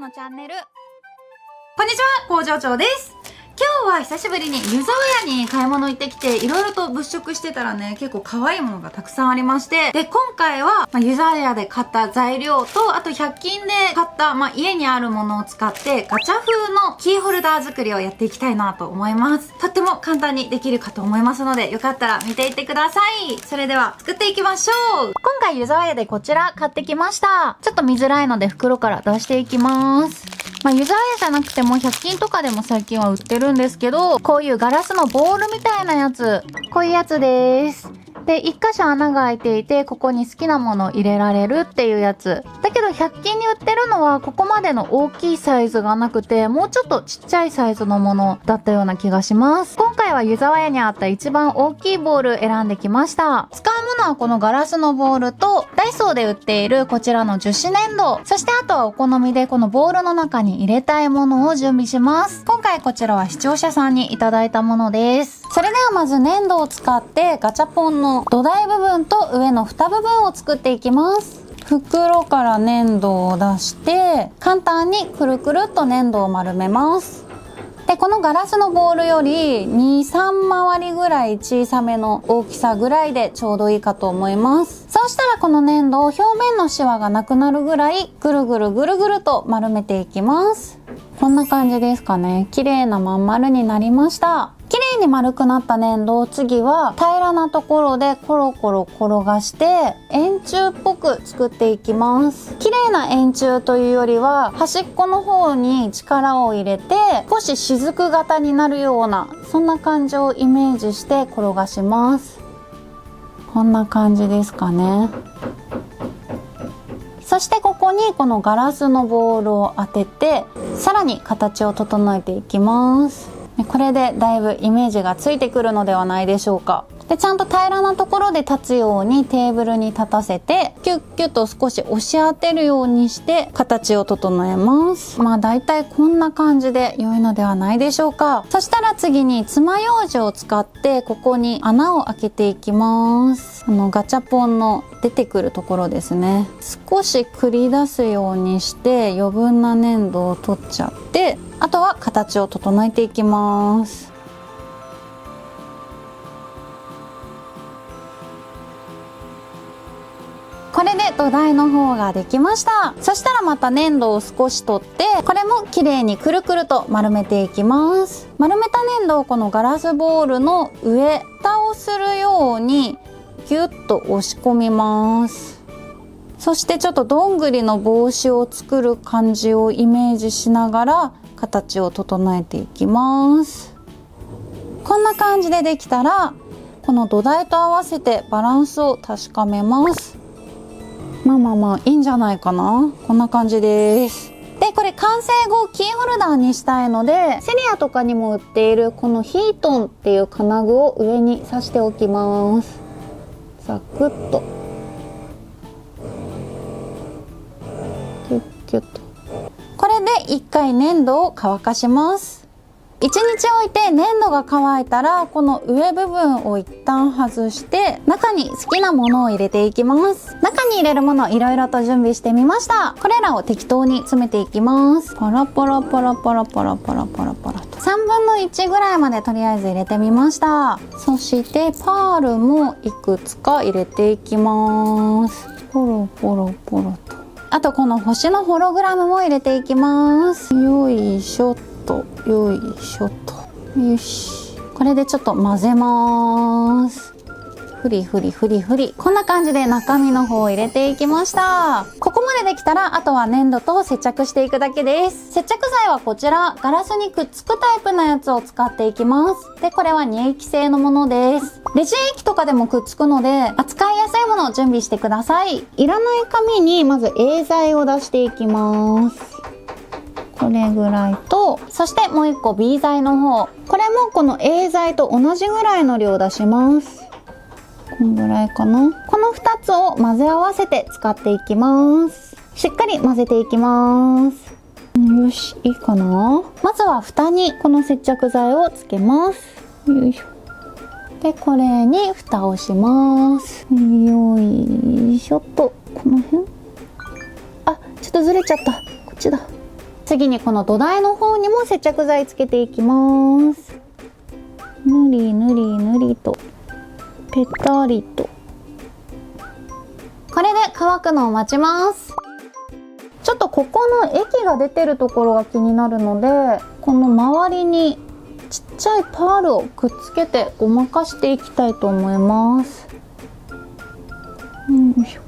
のチャンネル。こんにちは、工場長です。今日は久しぶりに湯沢屋に買い物行ってきて、いろいろと物色してたらね、結構可愛いものがたくさんありまして、で、今回は、湯沢屋で買った材料と、あと100均で買った、家にあるものを使って、ガチャ風のキーホルダー作りをやっていきたいなと思います。とっても簡単にできるかと思いますので、よかったら見ていってください。それでは、作っていきましょう。今回湯沢屋でこちら買ってきました。ちょっと見づらいので袋から出していきます。湯沢屋じゃなくても100均とかでも最近は売ってるんですけど、こういうガラスのボールみたいなやつ、こういうやつです。で、一箇所穴が開いていて、ここに好きなものを入れられるっていうやつ。だけど100均に売ってるのは、ここまでの大きいサイズがなくて、もうちょっとちっちゃいサイズのものだったような気がします。今回は湯沢屋にあった一番大きいボール選んできました。使うものはこのガラスのボールと、ダイソーで売っているこちらの樹脂粘土。そしてあとはお好みでこのボールの中に入れたいものを準備します。今回こちらは視聴者さんにいただいたものです。それではまず粘土を使ってガチャポンの土台部分と上の蓋部分を作っていきます。袋から粘土を出して簡単にくるくるっと粘土を丸めます。で、このガラスのボールより2、3回りぐらい小さめの大きさぐらいでちょうどいいかと思います。そうしたらこの粘土を表面のシワがなくなるぐらいぐるぐるぐるぐると丸めていきます。こんな感じですかね。綺麗なまん丸になりました。綺麗に丸くなった粘土を次は平らなところでコロコロ転がして円柱っぽく作っていきます。綺麗な円柱というよりは端っこの方に力を入れて少し雫型になるようなそんな感じをイメージして転がします。こんな感じですかね。そしてここにこのガラスのボールを当ててさらに形を整えていきます。これでだいぶイメージがついてくるのではないでしょうか。で、ちゃんと平らなところで立つようにテーブルに立たせてキュッキュッと少し押し当てるようにして形を整えます。だいたいこんな感じで良いのではないでしょうか。そしたら次に爪楊枝を使ってここに穴を開けていきます。ガチャポンの出てくるところですね。少し繰り出すようにして余分な粘土を取っちゃってあとは形を整えていきます。これで土台の方ができました。そしたらまた粘土を少し取ってこれも綺麗にくるくると丸めていきます。丸めた粘土をこのガラスボールの上蓋をするようにギュッと押し込みます。そしてちょっとどんぐりの帽子を作る感じをイメージしながら形を整えていきます。こんな感じでできたらこの土台と合わせてバランスを確かめます。いいんじゃないかな。こんな感じです。で、これ完成後キーホルダーにしたいのでセリアとかにも売っているこのヒートンっていう金具を上に刺しておきます。ザクッとキュッキュッと。これで1回粘土を乾かします。1日置いて粘土が乾いたらこの上部分を一旦外して中に好きなものを入れていきます。中に入れるものいろいろと準備してみました。これらを適当に詰めていきます。パラパラパラパラパラパラパラパラと3分の1ぐらいまでとりあえず入れてみました。そしてパールもいくつか入れていきます。ポロポロポロと。あとこの星のホログラムも入れていきます。よいしょよいしょと。よし。これでちょっと混ぜます。ふりふりふりふり。こんな感じで中身の方を入れていきました。ここまでできたらあとは粘土と接着していくだけです。接着剤はこちらガラスにくっつくタイプのやつを使っていきます。で、これは2液性のものです。レジン液とかでもくっつくので扱いやすいものを準備してください。いらない紙にまず A 剤を出していきます。これぐらいと、そしてもう一個 B 剤の方。これもこの A 剤と同じぐらいの量出します。このぐらいかな。この2つを混ぜ合わせて使っていきます。しっかり混ぜていきます。よし、いいかな。まずは蓋にこの接着剤をつけます。よいしょ。で、これに蓋をします。よいしょっと。この辺。あ、ちょっとずれちゃった。こっちだ。次にこの土台の方にも接着剤つけていきます。ぬりぬりぬりとぺたりと。これで乾くのを待ちます。ちょっとここの液が出てるところが気になるので、この周りにちっちゃいパールをくっつけてごまかしていきたいと思います。よいしょ。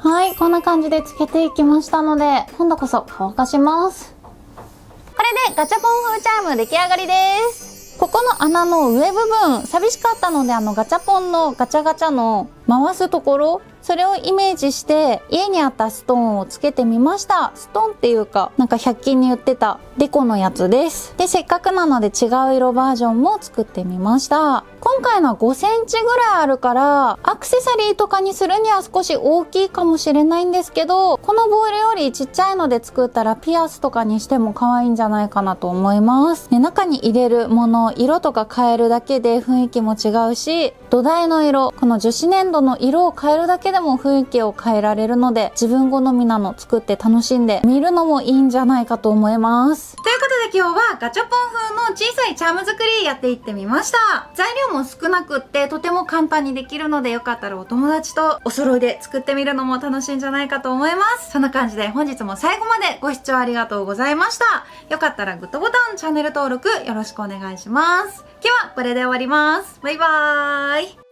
はい、こんな感じでつけていきましたので、今度こそ乾かします。これでガチャポン風チャーム出来上がりです。ここの穴の上部分寂しかったので、ガチャポンのガチャガチャの回すところ、それをイメージして家にあったストーンをつけてみました。ストーンっていうか、なんか100均に売ってたデコのやつです。で、せっかくなので違う色バージョンも作ってみました。今回のは5センチぐらいあるから、アクセサリーとかにするには少し大きいかもしれないんですけど、このボールよりちっちゃいので作ったらピアスとかにしても可愛いんじゃないかなと思います。で、中に入れるもの、色とか変えるだけで雰囲気も違うし、土台の色、この樹脂粘土の色を変えるだけでも雰囲気を変えられるので、自分好みなの作って楽しんで見るのもいいんじゃないかと思います。ということで今日はガチャポン風の小さいチャーム作りやっていってみました。材料も少なくってとても簡単にできるので、よかったらお友達とお揃いで作ってみるのも楽しいんじゃないかと思います。そんな感じで本日も最後までご視聴ありがとうございました。よかったらグッドボタン、チャンネル登録よろしくお願いします。今日はこれで終わります。バイバーイ。